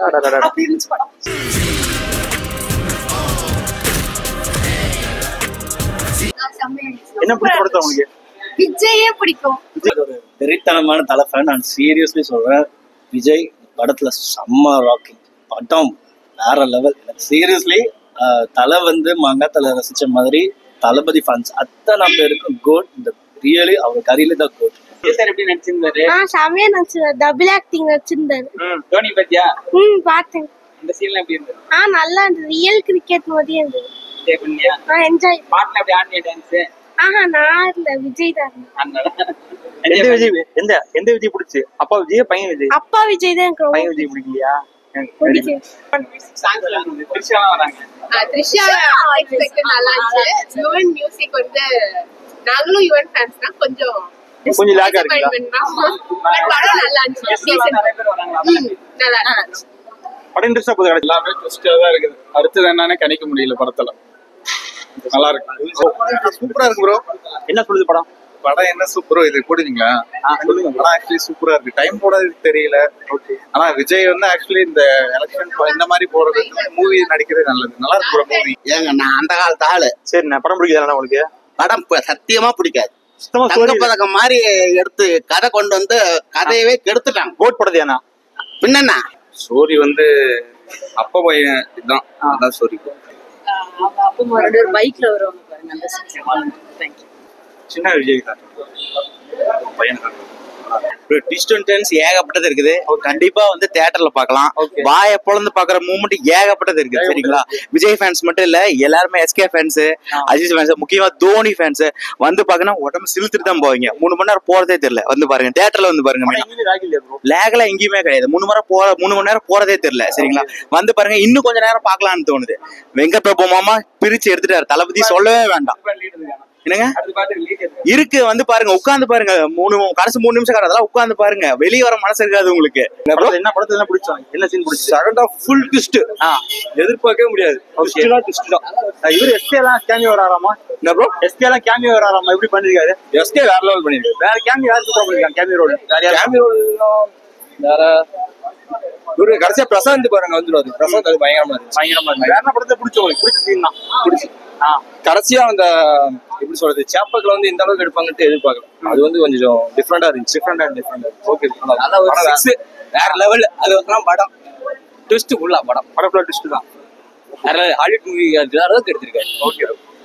அப்படி இருந்துச்சு படம். என்ன பிடிச்ச உங்களுக்கு? விஜயே பிடிக்கும். ஒரு வெறித்தனமான தலை ஃபேன். நான் சீரியஸ்லி சொல்றேன், விஜய் படத்துல செம்ம ராக்கிங். படம் வேற லெவல். எனக்கு சீரியஸ்லி தலை வந்து மங்காத்தலை ரசிச்ச மாதிரி தளபதி ஃபேன்ஸ் அத்தனை பேருக்கு கோட். இந்த ரியலி அவர் கரியில தான் கோட். எப்படி நடிச்சிருந்தாரு? செமையா நடிச்சிருந்தாரு. டபுள் ஆக்டிங் வச்சிருந்தாரு. தோனி பத்தியா? பார்த்தேன். இந்த சீன்ல எப்படி இருந்தது? நல்லா இருந்தது. ரியல் கிரிக்கெட் மாதிரி இருந்தது. என்ஜாய். பாட்டுல அப்படி ஆடிய டான்ஸ்? நான் இல்ல, விஜய் தான். எந்த விஜய் பிடிச்சு? அப்பா விஜய் பையன் விஜய்? அப்பா விஜய் தான் எனக்கு ரொம்ப பையன் விஜய் பிடிக்கலையா? த்ரிஷா எக்ஸ்பெக்ட் நல்லா இருந்துச்சு. யுவன் மியூசிக் வந்து நாங்களும் யுவன் ஃபேன்ஸ் தான். கொஞ்சம் லாக் இருக்குடா. படம் நல்லா இருந்துச்சு. நல்லா இருந்துச்சு. படம் இன்ட்ரெஸ்டா போகுது. எல்லாமே ட்விஸ்டா தான் இருக்குது. அடுத்தது என்னன்னு கணிக்க முடியல படத்துல. நல்லா இருக்கு. சூப்பரா இருக்கு ப்ரோ. என்ன சொல்லுது படம்? படம் என்ன சூப்பரோ இது போடுவீங்களா? சொல்லுங்க. படம் ஆக்சுவலி சூப்பரா இருக்கு. டைம் போனது தெரியல. ஆனா விஜய் வந்து ஆக்சுவலி இந்த எலெக்ஷன் இந்த மாதிரி போறது மூவி நடிக்கிறது நல்லது. நல்லா இருக்கு ப்ரோ மூவி. ஏங்க நான் அந்த காலத்து ஆளு. சரி, நான் படம் பிடிக்காது உங்களுக்கு? படம் சத்தியமா பிடிக்காது. தங்கப்பதக்கம் மாதிரி எடுத்து கதை கொண்டு வந்து கதையவே கெடுத்துட்டாங்க. கோட் படத்தையானா பின்னா ஸ்டோரி வந்து அப்பா பையன் இதுதான். அதான் ஸ்டோரி. அப்பா மறுபடியும் ஒரு பைக்ல வருவாங்க பாருங்க. அந்த சீன் சின்ன விஜய் தான் பையன். ட்விஸ்ட் அண்ட் டர்ன்ஸ் ஏகப்பட்டது இருக்குது. கண்டிப்பா வந்து தியேட்டர்ல பாக்கலாம். வாயை பொழந்து பாக்குற மூமெண்ட் ஏகப்பட்டது இருக்குது. சரிங்களா? விஜய் ஃபேன்ஸ் மட்டும் இல்ல, எல்லாருமே எஸ்கே ஃபேன்ஸ், அஜித் ஃபேன்ஸ், முக்கியமா தோனி ஃபேன்ஸ் வந்து பாக்கணும் உடம்பு சிலுத்துட்டு தான் போவீங்க. 3 மணி நேரம் போறதே தெரியல. வந்து பாருங்க, தியேட்டர்ல வந்து பாருங்க. லேகல எங்கேயுமே கிடையாது. 3 மணி நேரம் போறதே தெரியல. சரிங்களா? வந்து பாருங்க, இன்னும் கொஞ்ச நேரம் பாக்கலாம்னு தோணுது. வெங்கட் பிரபு மாமா பிரிச்சு எடுத்துட்டாரு. தளபதி சொல்லவே வேண்டாம். என்னங்க இருக்கு, வந்து பாருங்க, உட்கார்ந்து பாருங்க. கடைசி 3 நிமிஷம் அதெல்லாம் உட்கார்ந்து பாருங்க. வெளியே வர மனசு இருக்காது உங்களுக்கு. என்ன படத்துல என்ன பிடிச்சோம்? என்ன சீன் பிடிச்சி? Second half full twist. எதிர்பார்க்கவே முடியாது. ட்விஸ்ட் தான். இவர் எஸ்கே எல்லாம் கேமியோ வராராமா? என்ன ப்ரோ? எஸ்கே எல்லாம் கேமியோ வராராமா? எப்படி பண்ணிருக்காரு? எஸ்கே வேற லெவல் பண்ணிருக்காரு. வேற கேமியோ யாருக்கு பண்ணிருக்காங்க? கேமியோ ரோல் கேமியோ வேற இவரு கடைசியா பிரசாந்த் பாருங்க வந்துருவாரு. பிரசாந்த் அது பயங்கரமா இருக்கு. வேற படத்தை பிடிச்சோம்? பிடிச்ச சீன் தான் பிடிச்சி. கடைசியா அந்த எப்படி சொல்றது, சேப்பக்ல வந்து இந்த அளவுக்கு எடுப்பாங்கன்னு எதிர்பார்க்கல. அது வந்து கொஞ்சம் டிஃப்ரெண்டா இருந்துச்சு. ஓகே, வேற லெவல். அது வந்து படம் ட்விஸ்ட் ஃபுல்லா. படம் ஃபுல்லா ட்விஸ்ட் தான். ஹாலிவுட் மூவி அளவுக்கு எடுத்திருக்காரு. ஓகே.